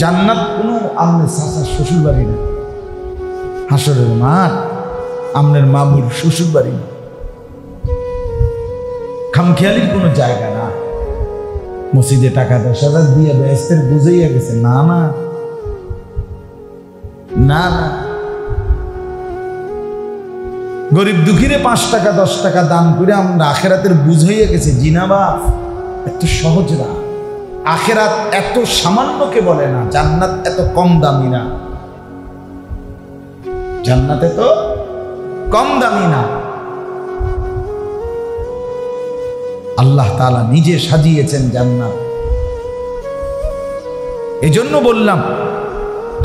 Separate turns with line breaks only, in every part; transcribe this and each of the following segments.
জান্নাত কোনো আমনের চাচার শ্বশুর বাড়ি না, হাসরের মাঠ আমনের মামুর শ্বশুর বাড়ি না, খামখেয়ালির কোনো জায়গা না। মসজিদে টাকা 10,000 দিয়ে বেহেশতের বুঝাইয়া গেছে, না না না না। গরিব দুঃখীরে 5 টাকা 10 টাকা দান করে আমরা আখেরাতের বুঝাইয়া গেছে, জিনাবা এত সহজ না। আখেরাত এত সামান্যকে বলে না, জান্নাত এত কম দামি না, জান্নাত এত কম দামি না। আল্লাহ তাআলা নিজে সাজিয়েছেন জান্নাত। এজন্য বললাম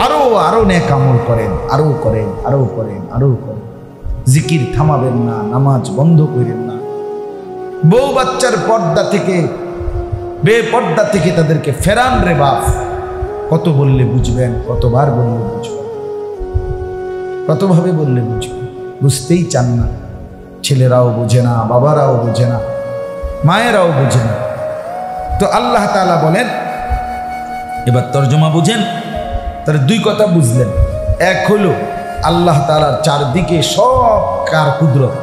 আরো আরো নেক আমল করেন, আরো করেন, আরো করেন, আরো করেন। জিকির থামাবেন না, নামাজ বন্ধ করেন না। বউ বাচ্চার পর্দা থেকে, বেপর্দা থেকে তাদেরকে ফেরান রে বাপ। কত বললে বুঝবেন, কতবার বললে বুঝবেন, কতভাবে বললে বুঝবেন? বুঝতেই চান না। ছেলেরাও বোঝে না, বাবারাও বোঝে না, মায়েরাও বোঝে না। তো আল্লাহ তাআলা বলেন, এবার তর্জমা বুঝেন। তাহলে 2 কথা বুঝলেন। এক হলো আল্লাহ তাআলার চারদিকে সব কার কুদরত।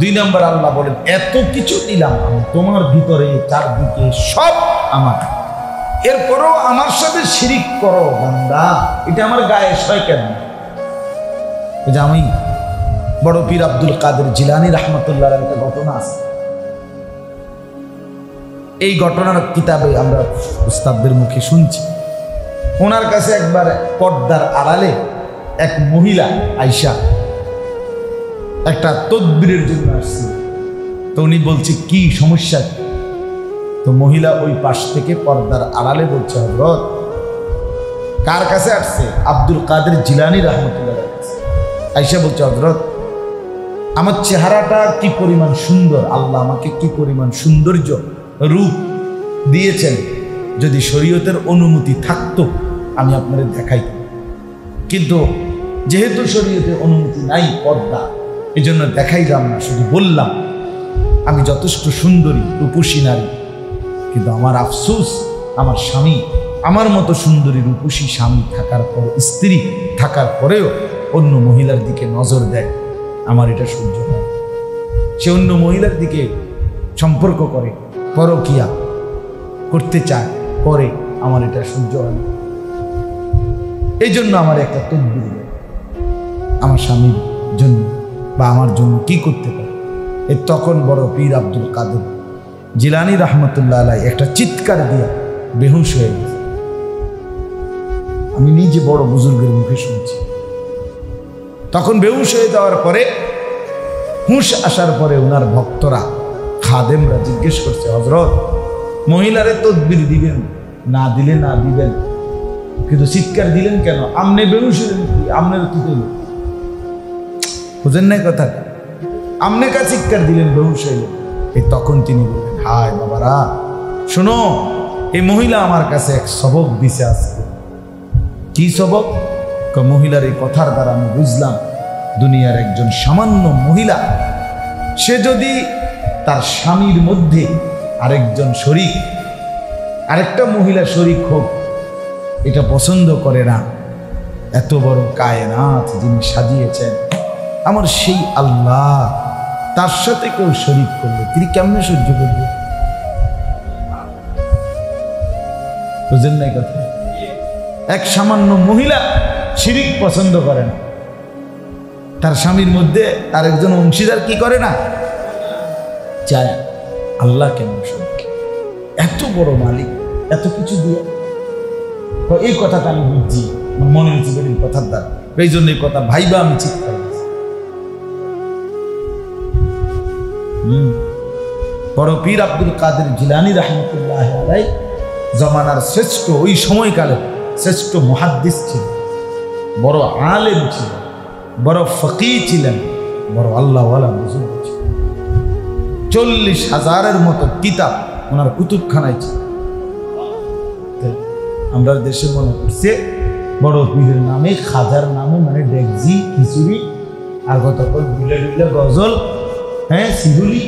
2 নম্বর আল্লাহ বলেন, এত কিছু দিলাম আমি তোমার ভিতরে, চারদিকে সব আমার, এরপরও আমার সাথে শিরিক করো বান্দা, এটা আমার গায়ে সয় কেন? যে আমি বড় পীর আব্দুল কাদের জিলানী রাহমাতুল্লাহ আলাইহির একটা ঘটনা আছে। এই ঘটনার কিতাবে আমরা উস্তাদদের মুখে শুনছি। ওনার কাছে একবার পর্দার আড়ালে এক মহিলা আয়েশা একটা তদবিরের জন্য আসছে। তো উনি বলছে কি সমস্যা? তো মহিলা ওই পাশ থেকে পর্দার আড়ালে বলছে, হযরত কার কাছে আসছে? আব্দুল কাদের জিলানী রাহমাতুল্লাহ আলাইহি। আয়েশা বলছে, হযরত আমার চেহারাটা কি পরিমাণ সুন্দর, আল্লাহ আমাকে কি পরিমাণ সৌন্দর্য রূপ দিয়েছেন, যদি শরীয়তের অনুমতি থাকতো আমি আপনাদের দেখাইতাম, কিন্তু যেহেতু শরীয়তের অনুমতি নাই, পর্দা, এজন্য দেখাইলাম না, শুধু বললাম আমি যথেষ্ট সুন্দরী রূপসী নারী। কিন্তু আমার আফসোস, আমার স্বামী আমার মতো সুন্দরী রূপসী স্বামী থাকার পর, স্ত্রী থাকার পরেও অন্য মহিলার দিকে নজর দেয়, আমার এটা সহ্য হয়। সে অন্য মহিলার দিকে সম্পর্ক করে, পরকিয়া করতে চায়, করে, আমার এটা সহ্য হয়। এই জন্য আমার একটা তদবির দেয়, আমার স্বামীর জন্য বা আমার জন্য কি করতে পারে। এই তখন বড় পীর আব্দুল কাদের জিলানী রাহমাতুল্লাহ আলাইহি একটা চিৎকার দিয়ে বেহুশ হয়ে গেছে। আমি নিজে বড় বুজুর্গের মুখে শুনছি। তখন বেহুশ হয়ে যাওয়ার পরে, হুঁশ আসার পরে ওনার ভক্তরা, খাদেমরা জিজ্ঞেস করছে, হযরত মহিলারে তদবির দিবেন, না দিলে না দিবেন, কিন্তু চিৎকার দিলেন কেন? আমনে বেহুশ হলেন কি? আমনের কি করল? বুঝেন নাই কথা? আমনে কা চিৎকার দিলেন, বেহুশ হইলেন। এই তখন তিনি বললেন, হায় বাবারা শোনো, এই মহিলা আমার কাছে এক সবক দিছে আজকে। কি সবক? মহিলার এই কথার দ্বারা আমি বুঝলাম, দুনিয়ার একজন সামান্য মহিলা, সে যদি তার স্বামীর মধ্যে আরেকজন শরীক, আরেকটা মহিলা শরীক হোক, এটা পছন্দ করে না, এত বড় কায়নাত যিনি সাজিয়েছেন, আমার সেই আল্লাহ, তার সাথে কেউ শরীক করলে তিনি কেমনে সহ্য করবে? বুঝেন নাই কথা? এক সামান্য মহিলা শিরিক পছন্দ করে না, তার স্বামীর মধ্যে আরেকজন অংশীদার কি করে না, চায়, আল্লাহ কেমন শরীক? এত বড় মালিক, এত কিছু দিয়ে। এই কথাটা আমি বুঝছি, মনে হচ্ছে এই কথার দ্বারা, এই জন্য এই কথা ভাইবা আমি চিৎকার করছি। বড় পীর আব্দুল কাদের জিলানী রাহমাতুল্লাহ আলাইহি জমানার শ্রেষ্ঠ, ওই সময়কালে শ্রেষ্ঠ মুহাদ্দিস ছিলেন, বড় আলেম ছিলেন, বড় ফকিহ ছিলেন, বড় আল্লাহওয়ালা বুজুর্গ ছিলেন। 40,000-এর মতো কিতাব ওনার কুতুবখানায় ছিল। আমরা দেশে মনে করছে বড় পীরের নামে, খাজার নামে, মানে ডেকজি, খিচুড়ি আর কতক্ষণ ঢুলে ঢুলে গজল, হ্যাঁ সিহুলি,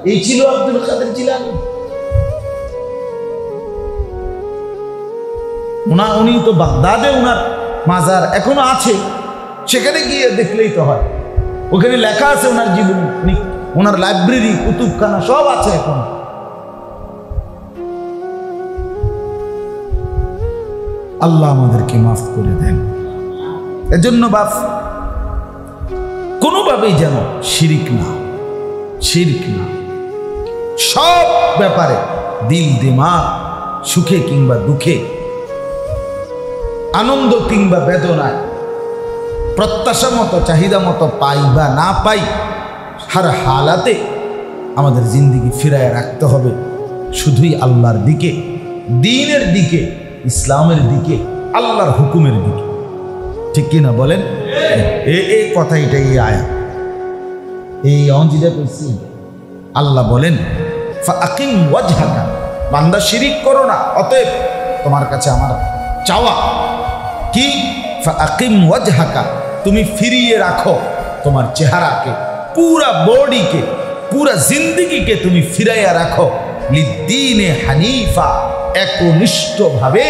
এই ছিল আব্দুল কাদের জিলানী। উনি তো বাগদাদে উনার মাজার এখনো আছে, সেখানে গিয়ে দেখলেই তো হয়। ওখানে লেখা আছে ওনার জীবন, ওনার লাইব্রেরি, কুতুবখানা সব আছে এখন। আল্লাহ আমাদেরকে মাফ করে দেন। এজন্য বাপ কোনোভাবেই যেন শিরিক না, সব ব্যাপারে দিল দিমাগ, সুখে কিংবা দুঃখে, আনন্দ কিংবা বেদনায়, প্রত্যাশা মতো চাহিদা মতো পাই বা না পাই, হার হালাতে আমাদের জিন্দিগি ফিরায় রাখতে হবে শুধুই আল্লাহর দিকে, দ্বীনের দিকে, ইসলামের দিকে, আল্লাহর হুকুমের দিকে। ঠিক কিনা বলেন? এই কথা, এটাই আয়াত, এই অঞ্জিটা কইছি। আল্লাহ বলেন ফাকিম ওয়াজহাকা, বান্দা শিরিক করো না, অতএব তোমার কাছে আমার চাওয়া কি, ফাকিম ওয়াজহাকা, তুমি ফিরিয়ে রাখো তোমার চেহারাকে, পুরা বডিকে, পুরা জিন্দেগিকে তুমি ফিরাইয়া রাখো লিদ্দীনে হানিফা, একনিষ্ঠভাবে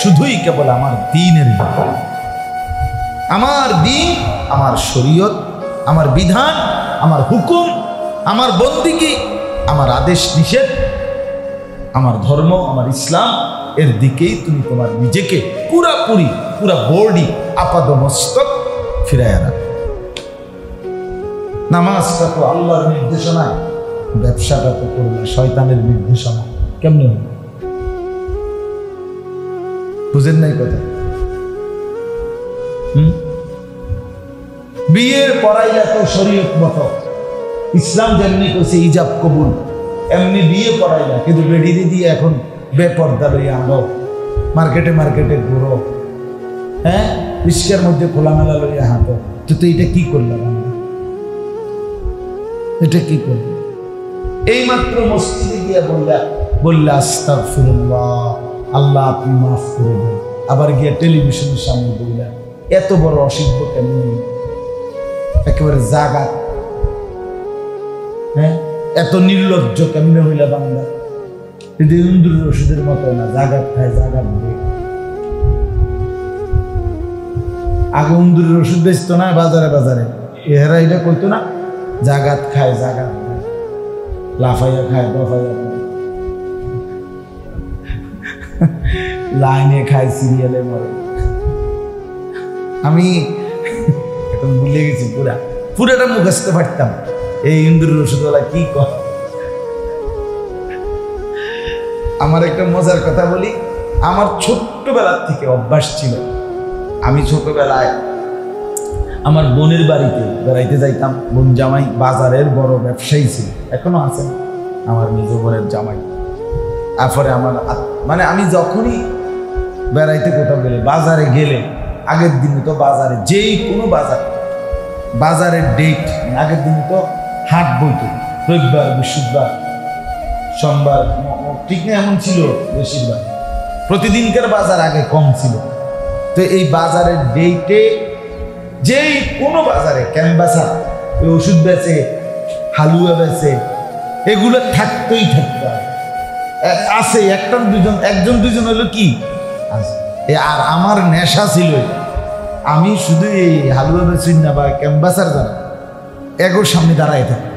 শুধুই কেবল আমার দ্বীনের দিকে। আমার দ্বীন, আমার শরীয়ত, আমার বিধান, আমার হুকুম, আমার বন্দিগি, আমার আদেশ নিষেধ, আমার ধর্ম, আমার ইসলাম, এর দিকেই তুমি তোমার নিজেকে পুরাপুরি, পুরা বডি, আপাদমস্তক ফিরাইয়া রাখো। নামাজটা তো আল্লাহর নির্দেশনায়, ব্যবসাটা তো করলে শয়তানের নির্দেশনা, কেমনে হবে? বুঝেন নাই কথা? বিয়ে পড়াইলে তো শরীয়ত মতো, ইসলাম যেমনি করছে ইজাব কবুল, এমনি বিয়ে পড়াইলা, কিন্তু বেডিরে দিয়ে এখন বেপর্দা লইয়া আনো, মার্কেটে ঘুরো, হ্যাঁ, রিস্কার মধ্যে খোলামেলা লইয়া হাঁটো, তো এটা কি করলাম? এটা কি করবে? এই মাত্র মসজিদে গিয়া বললে আস্তাগফিরুল্লাহ, আল্লাহ আপনি মাফ করে দেন, আবার গিয়া টেলিভিশনের সামনে বললা, এত বড় অসিদ্ধ কেমন, একেবারে জাগাত, হ্যাঁ, এত নির্লজ্জ কেমনে হইলা বান্দা? যদি ইন্দুরের ওষুধের মতো না, জাগাত খায়, জাগাত দেয়। আগে ইন্দুরের ওষুধ বেচতো না বাজারে, এরা এটা কইতো না, জাগাত খায়, জাগাত দেয়, লাফাইয়া খায়, দফাইয়া খায়, লাইনে খায়, সিরিয়ালে মরে। আমি এখন ভুলে গেছি, পুরাটা মুখস্থ পারতাম, এই ইন্দুরের ওষুধওয়ালা কি কয়। আমার একটা মজার কথা বলি, আমার ছোট্টবেলার থেকে অভ্যাস ছিল, আমি ছোটবেলায় আমার বোনের বাড়িতে বেড়াইতে যাইতাম। বোন জামাই বাজারের বড় ব্যবসায়ী ছিল, এখনো আছেন আমার নিজ বোনের জামাই। তারপরে আমার মানে আমি যখনই বেড়াইতে কোথাও গেলে, বাজারে গেলে, আগের দিনে তো বাজারে, যেই কোনো বাজারের ডেট, আগের দিনে তো হাট বইতো, রবিবার, বৃহস্পতিবার, সোমবার, ঠিক না, এমন ছিল বেশিরভাগ। প্রতিদিনকার বাজার আগে কম ছিল, তো এই বাজারের ডেটে যেই কোনো বাজারে ক্যানভাসা, ওই ওষুধ বেচে, হালুয়া বেচে, এগুলো থাকতেই থাকতে আছে, একজন দুজন হলো কি। আর আমার নেশা ছিল, আমি শুধু এই হালুয়া বেচি না বা ক্যানভাসার যারা, এগোর সামনে দাঁড়ায় থাকতো,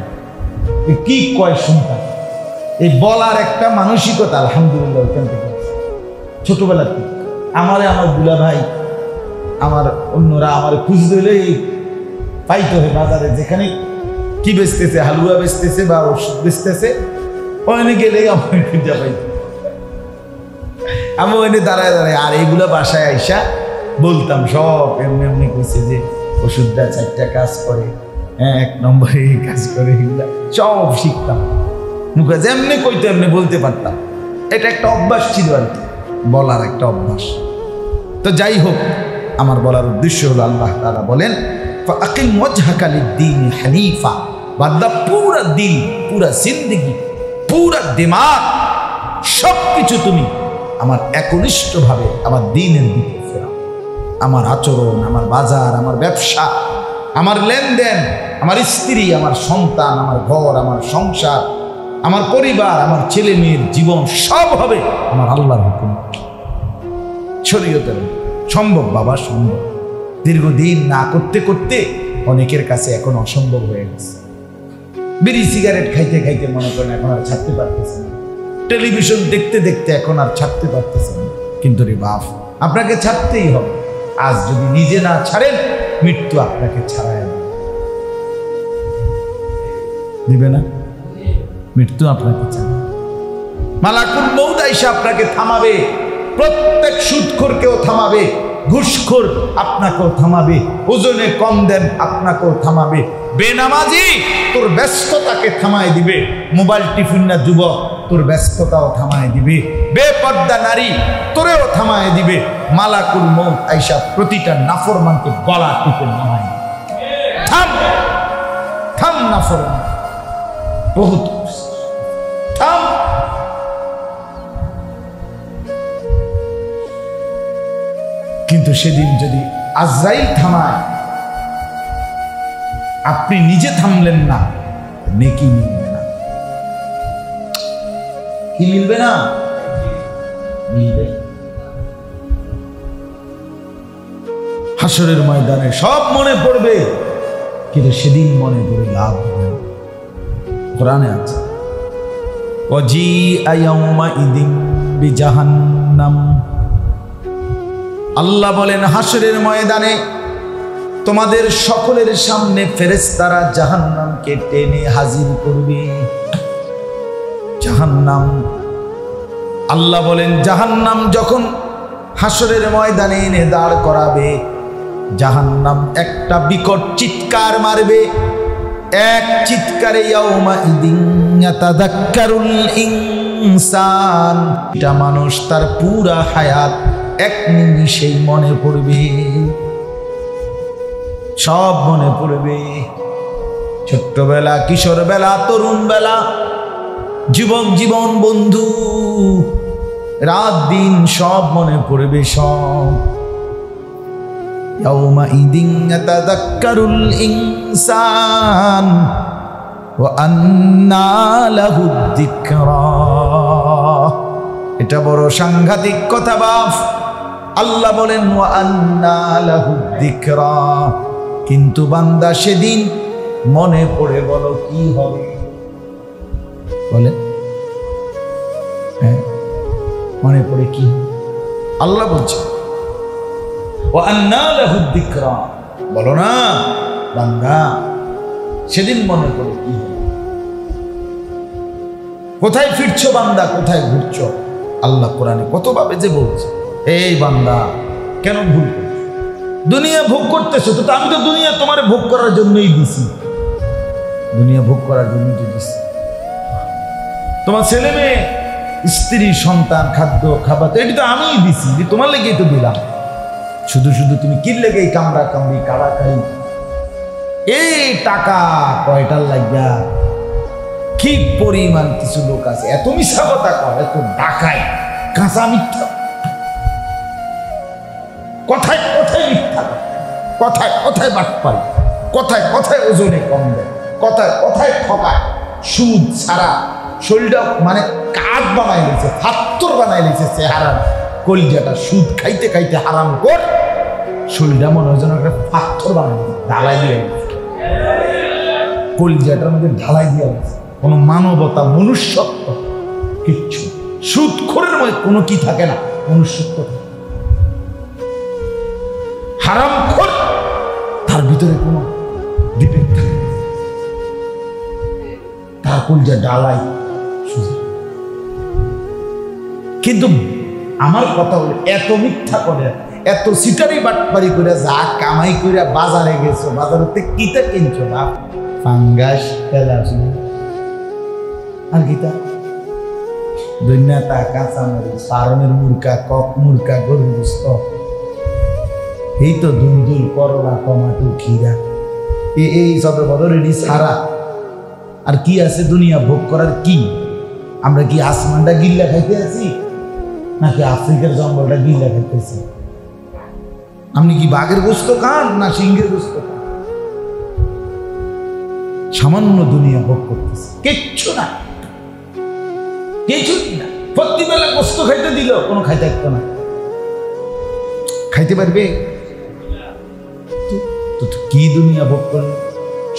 কি কয় শুনতাম। এই বলার একটা মানসিকতা আলহামদুলিল্লাহ ওখান থেকে ছোটবেলা থেকে। আমার দুলা ভাই, আমার অন্যরা আমার খুঁজতে হলে পাইতে হয় বাজারে, যেখানে কি বেচতেছে, হালুয়া বেচতেছে বা ওষুধ বেচতেছে, ওখানে গেলেই আমার খুঁজা পাইতো। আমি ওখানে দাঁড়ায় আর এইগুলা বাসায় আইসা বলতাম সব, এমনি কইছে যে ওষুধটা 4টা কাজ করে, হ্যাঁ, 1 নম্বরে এই কাজ করে, এগুলা সব শিখতাম। মুখে যেমনি কইতো এমনি বলতে পারতাম। এটা একটা অভ্যাস ছিল আর কি, বলার একটা অভ্যাস। তো যাই হোক, আমার বলার উদ্দেশ্য হলো, আল্লাহ তাআলা বলেন ফাকিম ওয়াজহাকা লিদ্দীনি হানিফা, বান্দা পুরা দিল, পুরা জিন্দেগি, পুরা দিমাগ, সবকিছু তুমি আমার একনিষ্ঠভাবে আমার দ্বীনের দিকে ফেরাও। আমার আচরণ, আমার বাজার, আমার ব্যবসা, আমার লেনদেন, আমার স্ত্রী, আমার সন্তান, আমার ঘর, আমার সংসার, আমার পরিবার, আমার ছেলে মেয়ের জীবন, সব হবে আমার আল্লাহর হুকুম। শরীয়তের সম্ভব বাবা, সম্ভব। দীর্ঘদিন না করতে করতে অনেকের কাছে এখন অসম্ভব হয়ে গেছে। বিড়ি সিগারেট খাইতে খাইতে মনে করেন এখন আর ছাড়তে পারতেছে না, টেলিভিশন দেখতে দেখতে এখন আর ছাড়তে পারতেছে না। কিন্তু রে বাপ, আপনাকে ছাড়তেই হবে। আজ যদি নিজে না ছাড়েন, মৃত্যু আপনাকে ছাড়ায় দিবে না, মৃত্যু আপনাকে ছাড়ায়। মালাকুল মউত আইসা আপনাকে থামাবে, প্রত্যেক সুদখোরকেও থামাবে, ঘুষখোর আপনাকেও থামাবে, ওজনে কম দেন আপনাকেও থামাবে, বেনামাজি তোর ব্যস্ততাকে থামায় দিবে, মোবাইল টিফিন না যুবক তোর ব্যস্ততাও থামায় দিবে, বেপর্দা নারী তোরেও থামায় দিবে। মালাকুল মউত আইসা প্রতিটা নাফরমানকে গলা টিপে নামায়, থাম থাম নাফরমান, বহুত থাম। কিন্তু সেদিন যদি আজরাইল থামায়, আপনি নিজে থামলেন না, নেকি মিলবে না। কি মিলবে না? মিলবে। হাসরের ময়দানে সব মনে পড়বে, কিন্তু সেদিন মনে পড়ে লাভ হবে। কোরআনে আছে ওয়াজিআ ইয়াউমাইযিন বিজাহান্নাম, আল্লাহ বলেন হাসরের ময়দানে তোমাদের সকলের সামনে ফেরেশতারা জাহান্নামকে টেনে হাজির করবে। জাহান্নাম, আল্লাহ বলেন জাহান্নাম যখন হাসরের ময়দানে এনে দাঁড় করাবে, জাহান্নাম একটা বিকট চিৎকার মারবে। এক চিৎকারে ইয়াউমাইযিন ইয়াতাযাক্কারুল ইনসান, এটা মানুষ তার পুরা হায়াত এক নিমিষেই মনে পড়বে, সব মনে পড়বে। ছোট্টবেলা, কিশোরবেলা, তরুণ বেলা, যুবক জীবন, বন্ধু, রাত দিন সব মনে পড়বে, সব। ইয়াউমাইযিন ইয়াতাযাক্কারুল ইনসান ওয়া আন্না লাহুদ যিকরা। এটা বড় সাংঘাতিক কথা বাপ। আল্লাহ বলেন ওয়া আন্না লাহুদ যিকরা, কিন্তু বান্দা সেদিন মনে পড়ে বলো কি হবে? বলে হ্যাঁ, মনে পড়ে কি? আল্লাহ বলছে ওয়া আন্না লাহুদ যিকরা, বলো না বান্দা সেদিন মনে পড়ে কি হবে? কোথায় ফিরছো বান্দা, কোথায় ঘুরছো? আল্লাহ কোরআনে কতভাবে যে বলছে, এই বান্দা কেন ভুল করছো? দুনিয়া ভোগ করতেছো তো, আমি তো দুনিয়া তোমার ভোগ করার জন্যই দিছি, দুনিয়া ভোগ করার জন্যই তো দিছি। তোমার ছেলে মেয়ে, স্ত্রী, সন্তান, খাদ্য, খাবার তো এটি তো আমিই দিছি, তোমার লেগেই তো দিলাম। শুধু শুধু তুমি কি লেগেই কামড়া কামড়ি, কাড়াকাড়ি, এই টাকা কয়টার লাগা? কি পরিমাণ কিছু লোক আছে এত মিথ্যা কথা কয়, এত ডাকায়, কাঁচা মিথ্যা, কথায় কথায় মিথ্যা, কথায় কথায় বাটপাই, কথায় কথায় ওজনে কম দেয়, কথায় কথায় ঠকায়, সুদ ছাড়া শরীরটা মানে কাঠ বানাই নিয়েছে, ফাত্তর বানাই নিয়েছে চেহারার, কলিজাটা সুদ খাইতে খাইতে হারাম কর, শরীরটা মনে হয় যেন একটা পাথর বানাই নিয়েছে, ঢালাই দিয়ে কলিজাটার মধ্যে ঢালাই দিয়ে গেছে। কোনো মানবতা, মনুষ্যত্ব কিচ্ছু, সুদখোরের মধ্যে কোনো কি থাকে না, মনুষ্যত্ব থাকে। হারামখোর, তার ভিতরে কোনো ডিফেক্ট থাকে, তার কলিজা ঢালাই। কিন্তু আমার কথা হলো এত মিথ্যা করে, এত সিটারি বাটপারি করে, যা কামাই করে বাজারে গেছো, বাজারেতে কিতা কিনছো বাপ? ফাঙ্গাস, তেলাপি আর গীতা, দৈন্যতা, কাঁচামরিচ, ফার্মের মুরগা, কক মুরগা, গরুর গোশত, এই তো দুন্দুল, করলা, টমাটো, খিরা, এই সব বদরেডি সারা। আর কি আছে দুনিয়া ভোগ করার? কি আমরা কি আসমানটা গিল্লা খাইতে আছি, নাকি আফ্রিকার জঙ্গলটা গিল্লা খাইতেছি? আপনি কি বাঘের গোশত খান না সিংহের গোশত খান? সামান্য দুনিয়া ভোগ করতেছে, কিচ্ছু না, কিছুই না। প্রতিবেলা গোশত খাইতে দিল, কোনো খাইতে থাকতো না। খাইতে পারবে? তো কি দুনিয়া ভোগ করলো?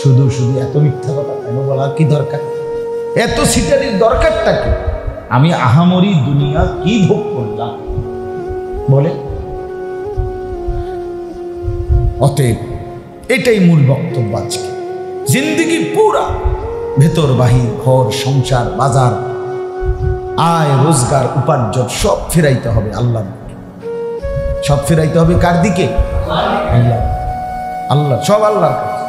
শুধু শুধু এত মিথ্যা কথা কেন বলার কি দরকার? এত সিটারির দরকারটা কি? আমি আহামরি দুনিয়া কি ভোগ করলাম বলে? অতএব এটাই মূল বক্তব্য আজকে। জিন্দেগি পুরা ভেতর বাহির, ঘর সংসার বাজার, আয় রোজগার উপার্জন সব ফেরাইতে হবে আল্লাহর দিকে। সব ফেরাইতে হবে কার দিকে? আল্লাহ। আল্লাহ সব আল্লাহর কাছে।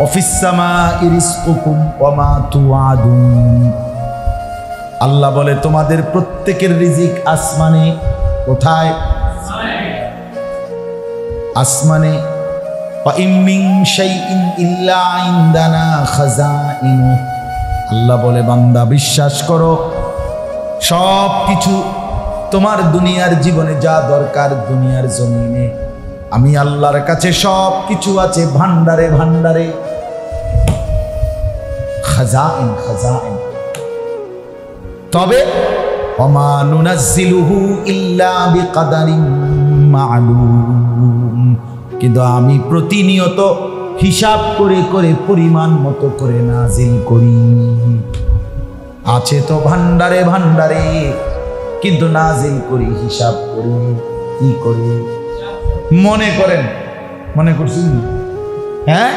অফিস সামাই রিজকুকুম ওয়া মা তুআদুন। আল্লাহ বলে তোমাদের প্রত্যেকের রিজিক আসমানে। কোথায়? আসমানে। ওয়া ইম মিন শাইইন ইল্লা ইনদানা খাযাইনু। আল্লাহ বলে বান্দা বিশ্বাস করো, সব কিছু তোমার দুনিয়ার জীবনে যা দরকার দুনিয়ার জমিনে আমি আল্লাহর কাছে সব কিছু আছে ভান্ডারে ভান্ডারে। খাজাইন খাজাইন। তবে ওমা নুনাজ্জিলুহু ইল্লা বিকাদারিন মা'লুম। কিন্তু আমি প্রতিনিয়ত হিসাব করে করে পরিমাণ মতো করে নাজিল করি। আছে তো ভান্ডারে ভান্ডারে, কিন্তু নাজিল করি হিসাব করি। কি করি? মনে করেন, মনে করছেন? হ্যাঁ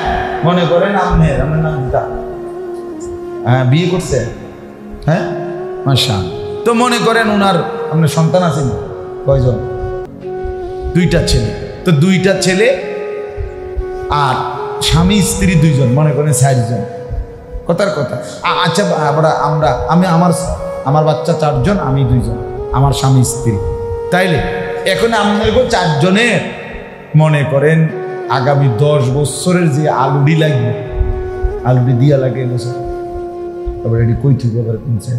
মনে করেন আপনার নাম গীতা, হ্যাঁ বিয়ে করছে, হ্যাঁ মাশাআল্লাহ। তো মনে করেন ওনার আপনার সন্তান আছেন কয়জন? 2টা ছেলে। তো 2টা ছেলে আর স্বামী স্ত্রী 2জন, মনে করেন 4 জন। কথার কথা। আচ্ছা আমি আমার বাচ্চা 4 জন, আমি 2 জন, আমার স্বামী স্ত্রী। তাইলে এখন আপনাকে 4 জনের মনে করেন আগামী 10 বছরের যে আলুডি লাগবে, আলুডি দিয়া লাগে বছর, তারপরে এটি কই থেকে আবার কিনছে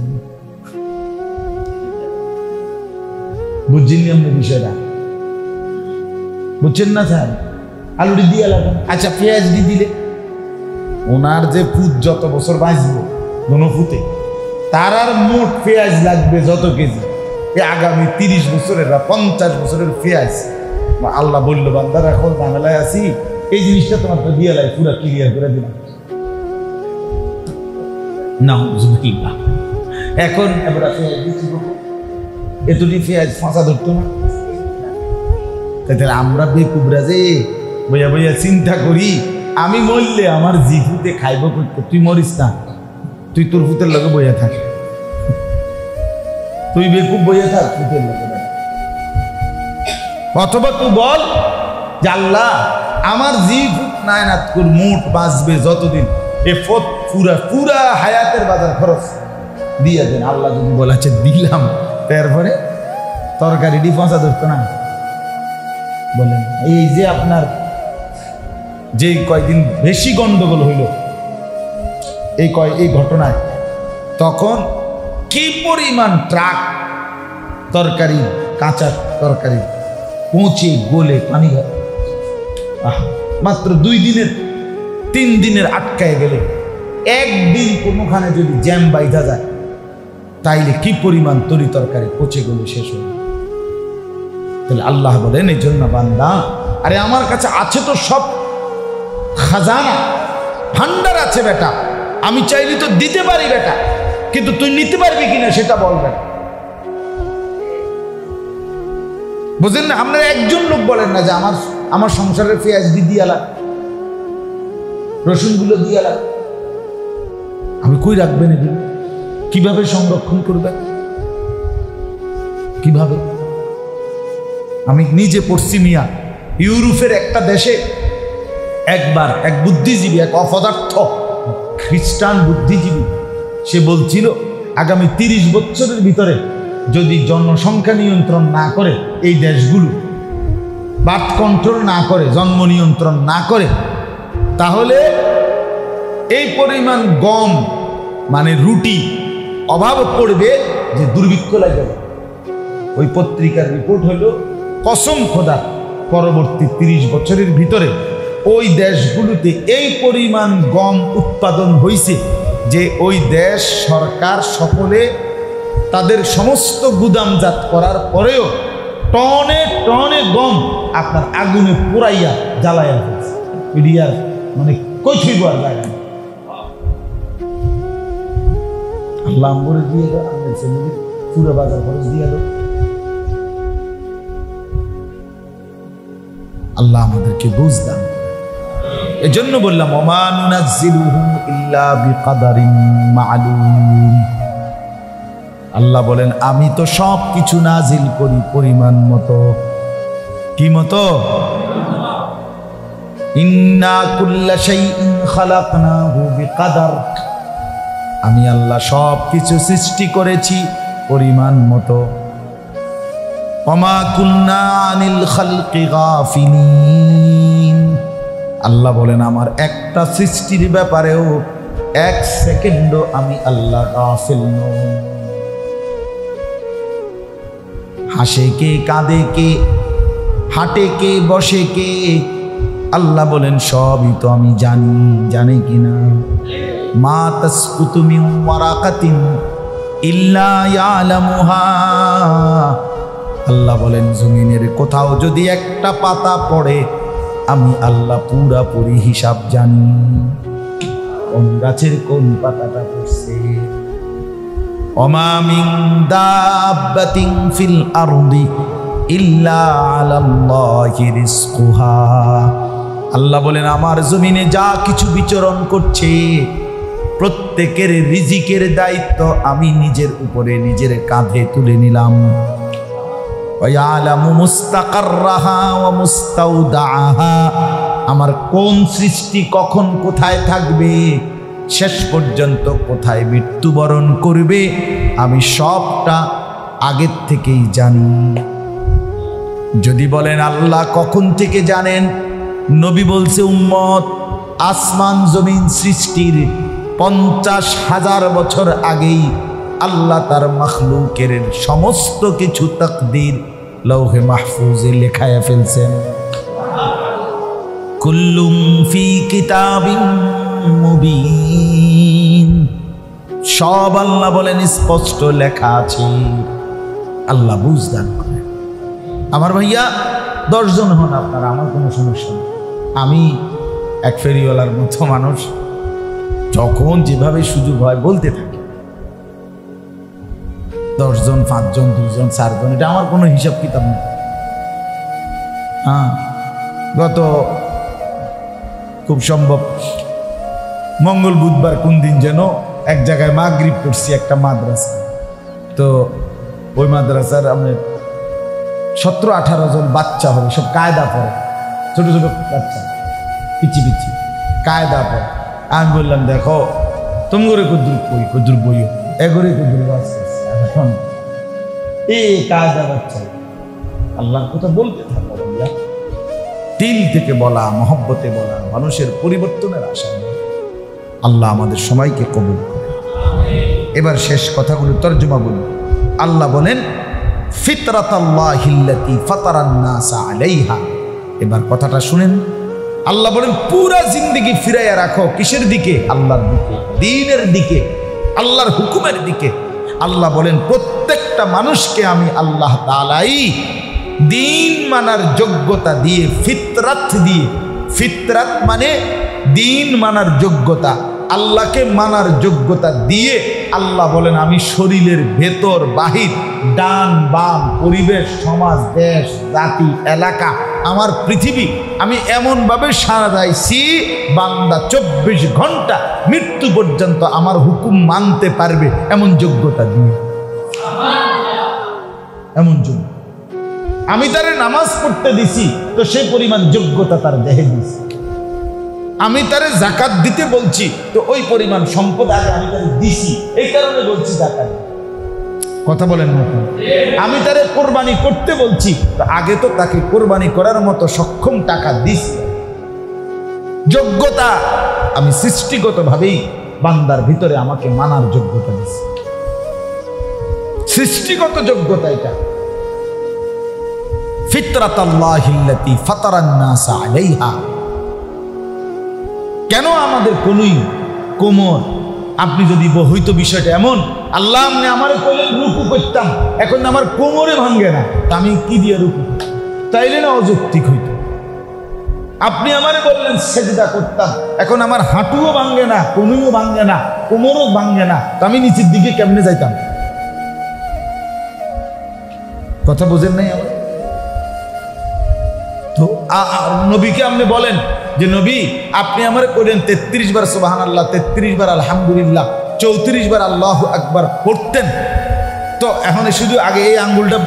বুঝছেন আপনি বিষয়টা? বুঝছেন না স্যার? আলুডি দিয়া লাগে। আচ্ছা পেঁয়াজ দিলে ওনার যে ফুট যত বছর বাঁচবো দোনো ফুটে, তার আর মোট পেঁয়াজ লাগবে যত কেজি, আগামী 30 বছরের বা 50 বছরের পেঁয়াজ। আল্লাহ বললো বান্দার এখন ঝামেলায় আছি, এই জিনিসটা তোমার তো দিয়ে লাই পুরো ক্লিয়ার করে দিলাম না। এখন এবার এতটি পেঁয়াজ ফাঁসা ধরতো না। তাহলে আমরা বেকুবরা যে বইয়া বইয়া চিন্তা করি আমি মরলে আমার জি ফুতে খাইব করতে, তুই মরিস না, তুই তোর ফুতের লগে বইয়া থাক, তুই বেকুব বইয়া থাক ফুতের লগে। অথবা তুই বল যে আল্লাহ আমার জি ফুট নাই না তোর মোট বাঁচবে যতদিন, এ ফত পুরা পুরা হায়াতের বাজার খরচ দিয়ে দেন। আল্লাহ যদি বলেছে দিলাম, তারপরে তরকারি ডি ফাঁসা ধরতো না। বলেন এই যে আপনার যে কয়দিন বেশি গন্ডগোল হইল এই ঘটনায়, তখন কি পরিমাণ ট্রাক তরকারি, কাঁচা তরকারি পৌঁছে গোলে পানি ঘর। মাত্র 2 দিনের 3 দিনের আটকায় গেলে, একদিন কোনোখানে যদি জ্যাম বাইধা যায় তাইলে কি পরিমাণ তরি তরকারি পচে গেলে শেষ হয়ে। তাহলে আল্লাহ বলেন এই জন্য বান্দা, আরে আমার কাছে আছে তো সব খাজানা ভান্ডার আছে বেটা, আমি চাইলে তো দিতে পারি বেটা, কিন্তু তুই নিতে পারবি কিনা সেটা বলবেন। বুঝলেন না? আপনারা একজন লোক বলেন না যে আমার সংসারের পেঁয়াজ দিয়ে আলা, রসুনগুলো দিয়ে আলা, আমি কই রাখবেন এগুলো? কিভাবে সংরক্ষণ করবেন? কিভাবে? আমি নিজে পড়ছি মিয়া, ইউরোপের একটা দেশে একবার এক বুদ্ধিজীবী, এক অপদার্থ খ্রিস্টান বুদ্ধিজীবী, সে বলছিল আগামী 30 বছরের ভিতরে যদি জনসংখ্যা নিয়ন্ত্রণ না করে এই দেশগুলো, বার্থ কন্ট্রোল না করে, জন্ম নিয়ন্ত্রণ না করে, তাহলে এই পরিমাণ গম মানে রুটি অভাব পড়বে যে দুর্ভিক্ষ লাগবে। ওই পত্রিকার রিপোর্ট হলো কসম খোদা পরবর্তী 30 বছরের ভিতরে ওই দেশগুলোতে এই পরিমাণ গম উৎপাদন হয়েছে যে ওই দেশ সরকার সকলে তাদের সমস্ত গুদামজাত করার পরেও টনে টনে গম আপনার আগুনে পুরাইয়া জ্বালাইয়া ফেলছে, ইডিয়ার মানে কই থইব আর জায়গা নেই। আল্লাহ আমরে দিয়ে দাও, আমাদের ছেলেদের পুরো বাজার খরচ দিয়ে দাও। আল্লাহ আমাদেরকে বুঝ দান। এজন্য বললাম ওমা নুনাজ্জিলুহু ইল্লা বিকাদারিন মা'লুম। আল্লাহ বলেন আমি তো সব কিছু নাজিল করি পরিমাণ মতো। কি মতো? ইন্না কুল্লা শাইইন খালাকনাহু বিকাদার। আমি আল্লাহ সব কিছু সৃষ্টি করেছি পরিমাণ মতো। ওমা কুন্না আনিল খালকি গাফিলিন। আল্লাহ বলেন আমার একটা সৃষ্টির ব্যাপারেও এক সেকেন্ডও আমি আল্লাহ গাফিল নই। হাসে কে, কাঁদে কে, হাঁটে কে, বসে কে, আল্লাহ বলেন সবই তো আমি জানি। জানে কিনা? মা তাসকুতু মিন ওয়ারাকাতিন ইল্লা ইয়ালামুহা। আল্লাহ বলেন জমিনের কোথাও যদি একটা পাতা পড়ে আমি আল্লাহ পুরাপুরি হিসাব জানি, কোন গাছের কোন পাতাটা পড়ছে। ওমা মিন দাব্বাতিন ফিল আরদি ইল্লা আলাল্লাহি রিজকুহা। আল্লাহ বলেন আমার জমিনে যা কিছু বিচরণ করছে প্রত্যেকের রিজিকের দায়িত্ব আমি নিজের উপরে নিজের কাঁধে তুলে নিলাম। ওয়ায়ালামু মুস্তাকাররাহা ওয়া মুস্তাউদাআহা। আমার কোন সৃষ্টি কখন কোথায় থাকবে, শেষ পর্যন্ত কোথায় মৃত্যুবরণ করবে আমি সবটা আগের থেকেই জানি। যদি বলেন আল্লাহ কখন থেকে জানেন, নবী বলছে উম্মত আসমান জমিন সৃষ্টির 50,000 বছর আগেই আল্লাহ তার মাখলুকের সমস্ত কিছু তাকদীর লৌহে মাহফুজে লেখায়া ফেলছেন। কুল্লুম ফি কিতাবিন মুবিন। সব আল্লাহ বলেন স্পষ্ট লেখা আছে। আল্লাহ বুঝদান করেন। আমার ভাইয়া 10 জন হন আপনারা, আমার কোনো সমস্যা নেই। আমি এক ফেরিওয়ালার মতো মানুষ, যখন যেভাবে সুযোগ হয় বলতে থাকি। 10 জন, 5 জন, 2 জন, 4 জন, এটা আমার কোনো হিসাব কিতাব নেই। হ্যাঁ, গত খুব সম্ভব মঙ্গল বুধবার কোন দিন যেন এক জায়গায় মাগরিব পড়ছি একটা মাদ্রাসা। তো ওই মাদ্রাসার আমি 17-18 জন বাচ্চা হবে, সব কায়দা পড়ে, ছোট ছোট বাচ্চা, পিচি পিচি কায়দা পড়ে। আমি বললাম দেখো তুমি করে কুদ্দুর বইও এগরে কুদ্দুর এখন এই কায়দা বাচ্চা আল্লাহর কথা বলতে থাকো। দিল থেকে বলা, মহব্বতে বলা, মানুষের পরিবর্তনের আশা। আল্লাহ আমাদের সবাইকে কবুল করে। এবার শেষ কথাগুলো তর্জমা বলি। আল্লাহ বলেন ফিতরাতাল্লাহিল্লাতী ফাতারান নাসা আলাইহা। এবার কথাটা শুনেন। আল্লাহ বলেন পুরা জিন্দেগি ফিরাইয়া রাখো কিসের দিকে? আল্লাহর দিকে, দ্বীনের দিকে, আল্লাহর হুকুমের দিকে। আল্লাহ বলেন প্রত্যেকটা মানুষকে আমি আল্লাহ তাআলাই দ্বীন মানার যোগ্যতা দিয়ে, ফিতরাত দিয়ে, ফিতরাত মানে দ্বীন মানার যোগ্যতা, আল্লাহকে মানার যোগ্যতা দিয়ে আল্লাহ বলেন আমি শরীরের ভেতর বাহির, ডান বাম, পরিবেশ, সমাজ, দেশ, জাতি, এলাকা, আমার পৃথিবী আমি এমনভাবে সাজাইছি বান্দা 24 ঘন্টা মৃত্যু পর্যন্ত আমার হুকুম মানতে পারবে এমন যোগ্যতা দিয়ে। এমন যোগ্য আমি তারে নামাজ পড়তে দিছি তো সেই পরিমাণ যোগ্যতা তার দেহে দিছি। আমি তারে যাকাত দিতে বলছি তো ওই পরিমাণ সম্পদ আগে আমি তারে দিছি, এই কারণে বলছি যাকাত। কথা বলেন না? আমি তারে কোরবানি করতে বলছি তো আগে তো তাকে কোরবানি করার মতো সক্ষম টাকা দিছি। যোগ্যতা আমি সৃষ্টিগতভাবেই বান্দার ভিতরে আমাকে মানার যোগ্যতা দিছি, সৃষ্টিগত যোগ্যতা এটা। ফিতরাতাল্লাহিল্লাতী ফাতারান নাসা আলাইহা। কেন আমাদের কনুই কোমর? আপনি যদি হইতো বিষয়টা এমন, আল্লাহ আপনি আমারে কইলেন রুকু করতাম, এখন আমার কোমরে ভাঙ্গে না, আমি কি দিয়ে রুকু করতাম? তাইলে না অযৌক্তিক হইত। আপনি আমারে বললেন সেজদা করতাম, এখন আমার হাঁটুও ভাঙ্গে না, কনুইও ভাঙ্গে না, কোমরও ভাঙ্গে না, তো আমি নিচের দিকে কেমনে যাইতাম? কথা বোঝেন নাই আমার? তো নবীকে আপনি বলেন যে নবী আপনি আমার করেন 33 বার সুবহানাল্লাহ, 33 বার আলহামদুলিল্লাহ, 34 বার আল্লাহু আকবার পড়তেন, তো এখন শুধু আগে এই আঙ্গুলটা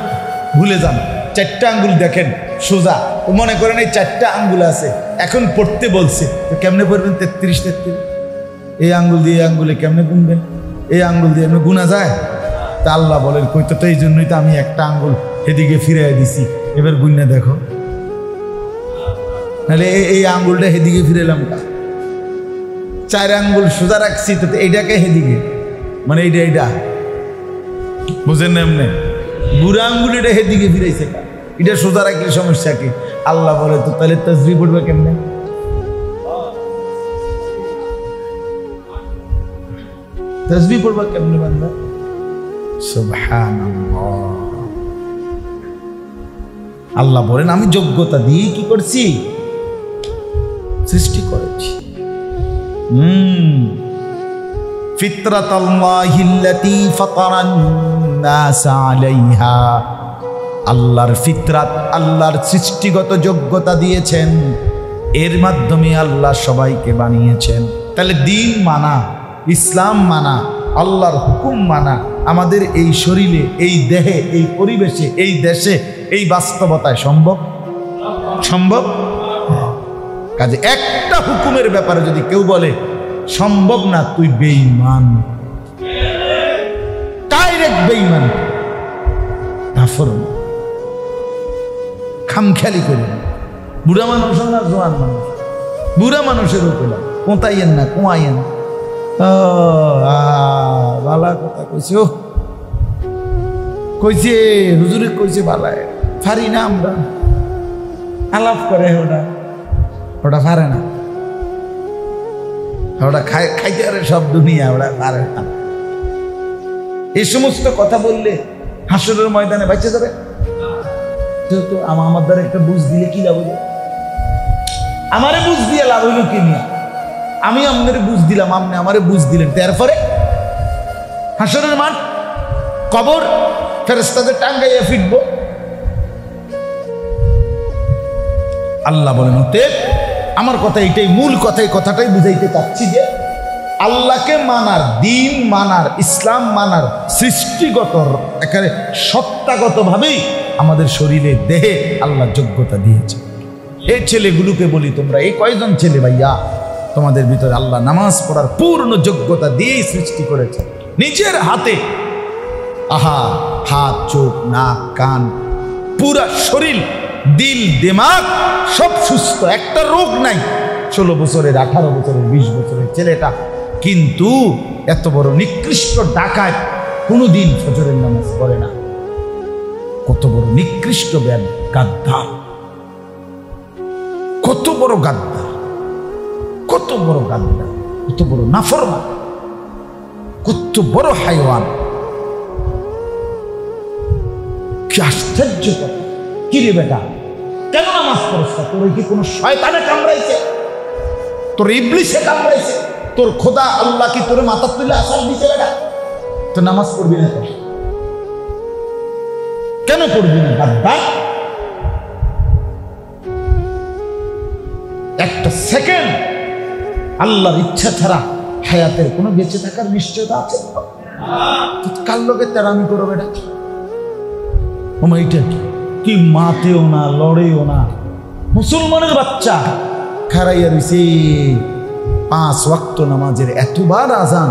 ভুলে যান, 4টা আঙ্গুল দেখেন সোজা, মনে করেন এই 4টা আঙ্গুল আছে, এখন পড়তে বলছে, তো কেমনে পড়বেন 33? এই আঙ্গুল দিয়ে এই আঙ্গুলে কেমনে গুনবেন? এই আঙ্গুল দিয়ে এমনি গুনা যায়? তা আল্লাহ বলেন কইতো, তো এই জন্যই তো আমি একটা আঙ্গুল এদিকে ফিরাই দিছি, এবার গুনে দেখো। নাহলে এই আঙ্গুলটা হেদিকে ফিরেলাম কা, 4 আঙ্গুল সোজা রাখছি, তো এইটাকে হেদিকে, মানে এইটা বুঝেন না? এমনি বুড়া আঙ্গুল এটা হেদিকে ফিরাইছে কা, এটা সোজা রাখলে সমস্যা কি? আল্লাহ বলে তো তাহলে তাসবিহ পড়বে কেমনে? তাসবিহ পড়বে কেমনে বান্দা? সুবহানাল্লাহ। আল্লাহ বলেন আমি যোগ্যতা দিয়ে কি করছি? সৃষ্টি করেছি। ফিতরাতাল্লাহিল্লাতী ফাতারান নাস আলাইহা, আল্লাহর ফিতরাত, আল্লাহর সৃষ্টিগত যোগ্যতা দিয়েছেন, এর মাধ্যমে আল্লাহ সবাইকে বানিয়েছেন। তাহলে দিন মানা, ইসলাম মানা, আল্লাহর হুকুম মানা আমাদের এই শরীরে, এই দেহে, এই পরিবেশে, এই দেশে, এই বাস্তবতায় সম্ভব? সম্ভব? কাজে একটা হুকুমের ব্যাপারে যদি কেউ বলে সম্ভব না, তুই বেঈমান, ডাইরেক্ট বেঈমান, নাফরমান, খামখেয়ালি করে। বুড়া মানুষ না জোয়ান মানুষ, বুড়া মানুষের উপরে কোঁতাইয়েন না, কোয়াইয়েন। বালা কথা কইছে, ও কইছে হুজুরে কইছে বালায়, পারি না আমরা, আলাপ করে ওটা পারে না, ওটা খাইতে পারে সব দুনিয়া, ওটা পারে না। এই সমস্ত কথা বললে হাসরের ময়দানে বাঁচে যাবে? তো আমার দ্বারা একটা বুঝ দিলে কি লাভ হইল? আমারে বুঝ দিয়ে লাভ হইল কি নিয়ে? আমি আপনারে বুঝ দিলাম, আপনি আমারে বুঝ দিলেন, তারপরে হাসরের মাঠ, কবর, ফেরেশতাদের টাঙ্গাইয়া ফিরবো। আল্লাহ বলেন আমার কথা এইটাই, মূল কথাই, কথাটাই বুঝাইতে চাচ্ছি যে আল্লাহকে মানার, দিন মানার, ইসলাম মানার সৃষ্টিগত একেবারে সত্তাগতভাবেই আমাদের শরীরে, দেহে আল্লাহ যোগ্যতা দিয়েছে। এই ছেলেগুলোকে বলি, তোমরা এই কয়জন ছেলে ভাইয়া, তোমাদের ভিতরে আল্লাহ নামাজ পড়ার পূর্ণ যোগ্যতা দিয়েই সৃষ্টি করেছে নিজের হাতে। আহা, হাত, চোখ, নাক, কান, পুরা শরীর, দিল, দিমাগ সব সুস্থ, একটা রোগ নাই। 16 বছরের, 18 বছরের, 20 বছরের ছেলেটা, কিন্তু এত বড় নিকৃষ্ট ডাকাত কোনোদিন ফজরের নামাজ পড়ে না। কত বড় নিকৃষ্ট গাদ্দার, কত বড় গাদ্দার, কত বড় গাদ্দার, কত বড় নাফরমান, কত বড় হাইওয়ান। কি আশ্চর্য কথা! কি রে বেটা, কেন নামাজ পড়ছ? তোর কি কোনো শয়তানে কামড়াইছে? তোর ইবলিসে কামড়াইছে? তোর খোদা আল্লাহ কি তোর মাথা তুলে আসার দিতে বেটা? তো নামাজ পড়বি না কেন? পড়বি না গাদ্দার? একটা সেকেন্ড আল্লাহর ইচ্ছা ছাড়া হায়াতের কোনো বেঁচে থাকার নিশ্চয়তা আছে? কার লোকে তেরামি করো বেটা? এইটা কি মাতেও না, লড়েও না, মুসলমানের বাচ্চা খারাইয়া রইছে 5 ওয়াক্ত নামাজের এতবার আজান,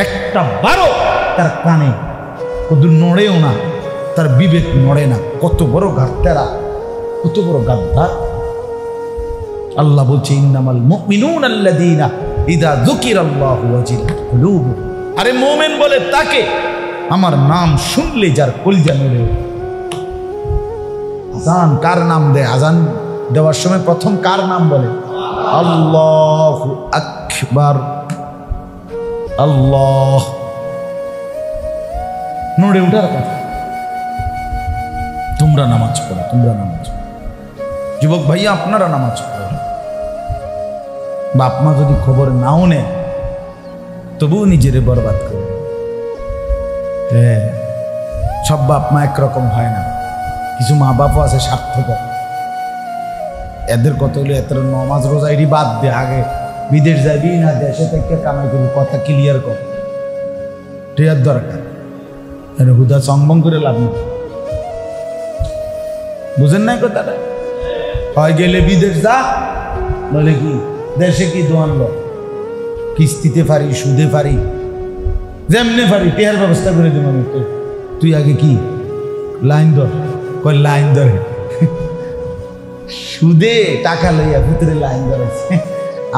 একটা বারো তার কানে, কত নড়েও না, তার বিবেক নড়ে না। কত বড় গাদ্দারা, কত বড় গাদ্দার! আল্লাহ বলছে ইন্নামাল মুমিনুনা আল্লাযীনা ইযা যুকিরাল্লাহু ওয়াজিলাত কুলুবুহুম। আরে মুমিন বলে তাকে আমার নাম শুনলে যার কলিজা নড়ে। আজান কার নাম দেয়? আজান দেওয়ার সময় প্রথম কার নাম বলে? আল্লাহু আকবার। আল্লাহ নড়ে উঠার কথা। তোমরা নামাজ পড়ো, তোমরা নামাজ পড়ো। যুবক ভাইয়া আপনারা নামাজ পড়েন, বাপ মা যদি খবর নাও নেয় তবুও নিজেরে বরবাদ করে। হ্যাঁ, সব বাপ মা একরকম হয় না, কিছু মা বাপও আছে স্বার্থপর। এদের কত হলো এত নামাজ রোজা এটি বাদ দে, আগে বিদেশ যাবি না দেশে থেকে কামাই করবি, কথা ক্লিয়ার কর, টিয়ার দরকার। হুদা চম্বং করে লাভ না, বুঝেন নাই কথাটা? হয় গেলে বিদেশ যা, বলে কি দেশে কি দোয়ান লো, কিস্তিতে পারি, সুদে পারি, যেমনে পারি টিয়ার ব্যবস্থা করে দেব আমি। তুই আগে কি লাইন ধর, কয় লাইন ধরে সুদে টাকা লইয়া ভিতরে লাইন ধরাইছে,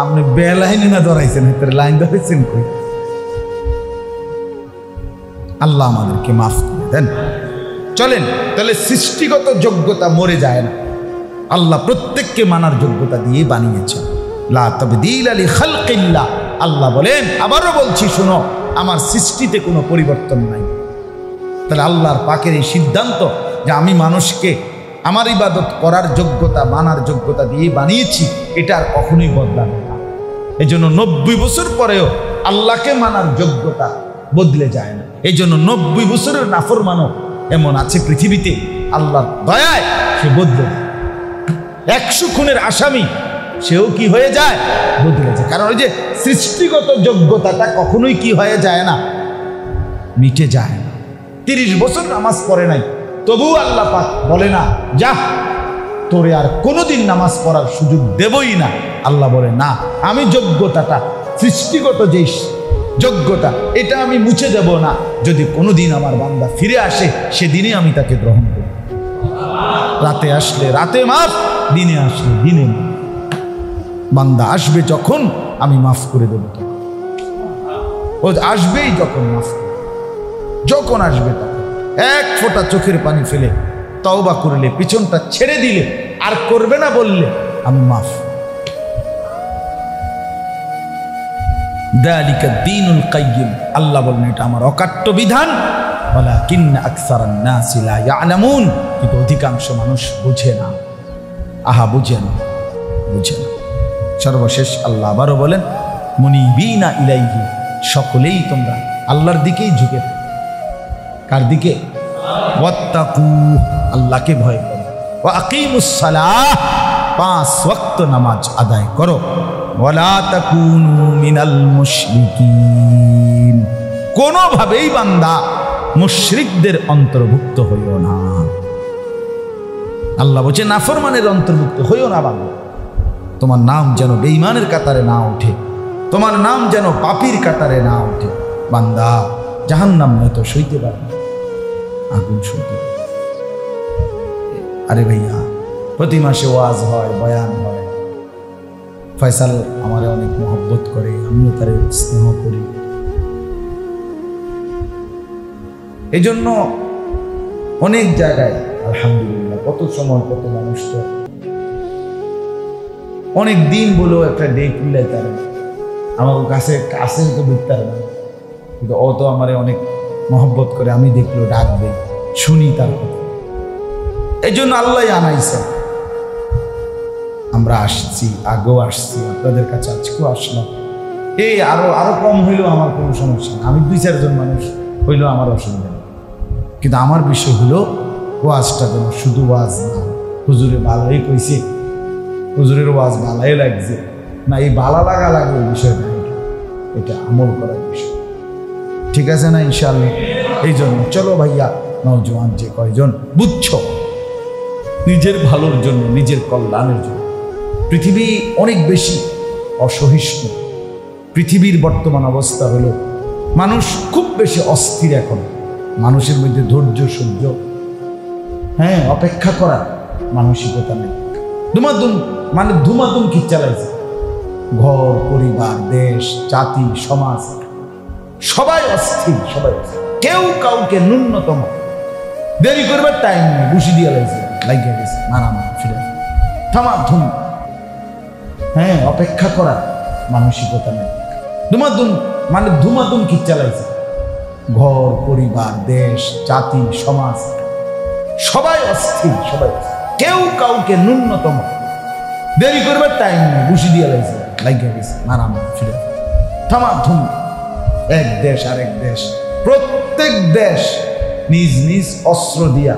আপনি বেলাইনে না ধরাইছেন, ভিতরে লাইন ধরাইছেন কই? আল্লাহ আমাদেরকে মাফ করে দেন। চলেন তাহলে সৃষ্টিগত যোগ্যতা মরে যায় না, আল্লাহ প্রত্যেককে মানার যোগ্যতা দিয়ে বানিয়েছেন। লা তাবদীলা লিখালকিল্লাহ, আল্লাহ বলেন, আবারও বলছি শোনো, আমার সৃষ্টিতে কোনো পরিবর্তন নাই। তাহলে আল্লাহর পাকের এই সিদ্ধান্ত যে আমি মানুষকে আমার ইবাদত করার যোগ্যতা, মানার যোগ্যতা দিয়ে বানিয়েছি, এটা আর কখনোই বদলাবে না। এই জন্য 90 বছর পরেও আল্লাহকে মানার যোগ্যতা বদলে যায় না। এই জন্য 90 বছরের নাফরমানও এমন আছে পৃথিবীতে, আল্লাহর দয়ায় সে বদলে যায়। 100 খুনের আসামি সেও কি হয়ে যায়? বদলে যায়। কারণ ওই যে সৃষ্টিগত যোগ্যতাটা কখনোই কি হয়ে যায় না, মিটে যায় না। 30 বছর নামাজ পড়ে নাই, তবুও আল্লাহ পাক বলে না যা তোরে আর কোনোদিন নামাজ পড়ার সুযোগ দেবই না। আল্লাহ বলে না, আমি যোগ্যতাটা, সৃষ্টিগত যে যোগ্যতা, এটা আমি মুছে দেব না। যদি কোনোদিন আমার বান্দা ফিরে আসে, সেদিনই আমি তাকে গ্রহণ করব। রাতে আসলে রাতে মাফ, দিনে আসলে দিনে মাফ। বান্দা আসবে যখন আমি মাফ করে দেব, তখন ও আসবেই যখন মাফ করে, যখন আসবে তখন এক ফোঁটা চোখের পানি ফেলে তওবা করলে, পিছনটা ছেড়ে দিলে, আর করবে না বললে আমি মাফ। যালিকা দ্বীনুল কাইয়্যিম, আল্লাহ বলেন এটা আমার অকাট্য বিধান। ওয়ালাকিন্না আকসারান নাসি লা ইয়ালামুন, কিন্তু অধিকাংশ মানুষ বুঝে না। আহা, বুঝে না, বুঝে না। সর্বশেষ আল্লাহ আবারও বলেন, মুনিবিনা ইলাইহি, সকলেই তোমরা আল্লাহর দিকেই ঝুঁকে থাকো। কার দিকে? ওয়াত্তাকু, আল্লাহকে ভয় করো। ওয়া আকিমুস সালাহ, 5 ওয়াক্ত নামাজ আদায় করো। ওয়ালা তাকুনু মিনাল মুশরিকিন, কোনোভাবেই বান্দা মুশরিকদের অন্তর্ভুক্ত হইও না। আল্লাহ বলছে নাফরমানের অন্তর্ভুক্ত হইও না বান্দা। তোমার নাম যেন বেঈমানের কাতারে না ওঠে, তোমার নাম যেন পাপীর কাতারে না ওঠে। বান্দা জাহান্নাম নয়তো সইতে পারবে, আগুন সইতে পারবে। আরে ভাইয়া, প্রতি মাসে ওয়াজ হয়, বয়ান হয়। ফয়সাল আমারে অনেক মহব্বত করে, আমিও তার স্নেহ করি। এই জন্য অনেক জায়গায় আলহামদুলিল্লাহ, কত সময় কত মানুষ তো অনেক দিন বলেও একটা ডেট মিলাই তার আমার কাছে কাছে তো বুঝতে না, কিন্তু ও তো আমারে অনেক মহব্বত করে, আমি দেখলো ডাকবে, শুনি তার কথা। এই জন্য আল্লাহ আনাইছে, আমরা আসছি, আগেও আসছি, আপনাদের কাছে আজকেও আসলাম। এই আরো কম হইলেও আমার কোনো সমস্যা নেই, আমি 2-4 জন মানুষ হইলেও আমার অসুবিধা নেই। কিন্তু আমার বিষয় হলো ওয়াজটা যেন শুধু ওয়াজ না, হুজুরে ভালোই কইছে, হুজুরের ওয়াজ ভালোই লাগছে না, এই ভালো লাগা লাগবে বিষয়টা, এটা আমল করার বিষয়। ঠিক আছে না ইনশাআল্লাহ? এই জন্য চলো ভাইয়া, নওজোয়ান যে কয়জন বুঝছো, নিজের ভালোর জন্য, নিজের কল্যাণের জন্য। পৃথিবী অনেক বেশি অসহিষ্ণু। পৃথিবীর বর্তমান অবস্থা হলো মানুষ খুব বেশি অস্থির। এখন মানুষের মধ্যে ধৈর্য, সহ্য, হ্যাঁ, অপেক্ষা করা মানসিকতা নেই। ধুমাধুম কি চালাইছে, ঘর, পরিবার, দেশ, জাতি, সমাজ, সবাই অস্থির, সবাই অস্থির। কেউ কাউকে ন্যূনতম দেরি করবার টাইম নেই, বসি দিয়ে লাগিয়ে গেছে, মারামারি, ফিরে থামাধুম, হ্যাঁ, অপেক্ষা করা মানসিকতা নেই। ধুমাধুম কি চালাইছে, ঘর, পরিবার, দেশ, জাতি, সমাজ, সবাই অস্থির, সবাই অস্থির। কেউ কাউকে ন্যূনতম দেরি করবার টাইম নেই, ঘুষি দিয়ে লাগছে, লাগিয়ে গেছে, মারামারি ফিরে থামাথুম। এক দেশ আর এক দেশ, প্রত্যেক দেশ নিজ নিজ অস্ত্র দিয়া,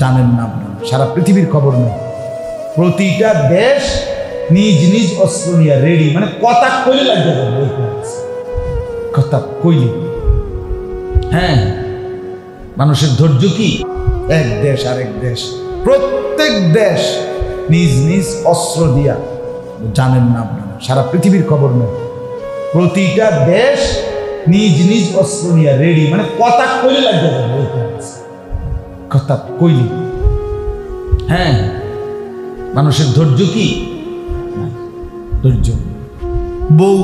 জানেন না আপনারা, সারা পৃথিবীর খবর নেই, প্রতিটা দেশ নিজ নিজ অস্ত্র নিয়ে রেডি, মানে কথা কইলে লাগবে, কথা কইলে। হ্যাঁ, মানুষের ধৈর্য কি? এক দেশ আর এক দেশ, প্রত্যেক দেশ নিজ নিজ অস্ত্র দিয়া, জানেন না আপনারা, সারা পৃথিবীর খবর নেই, প্রতিটা দেশ নিজ নিজ অস্ত্র নিয়ে রেডি, মানে কথা কইলে লাগবে, কথা কইলে। হ্যাঁ, মানুষের ধৈর্য কি? ধৈর্য। বউ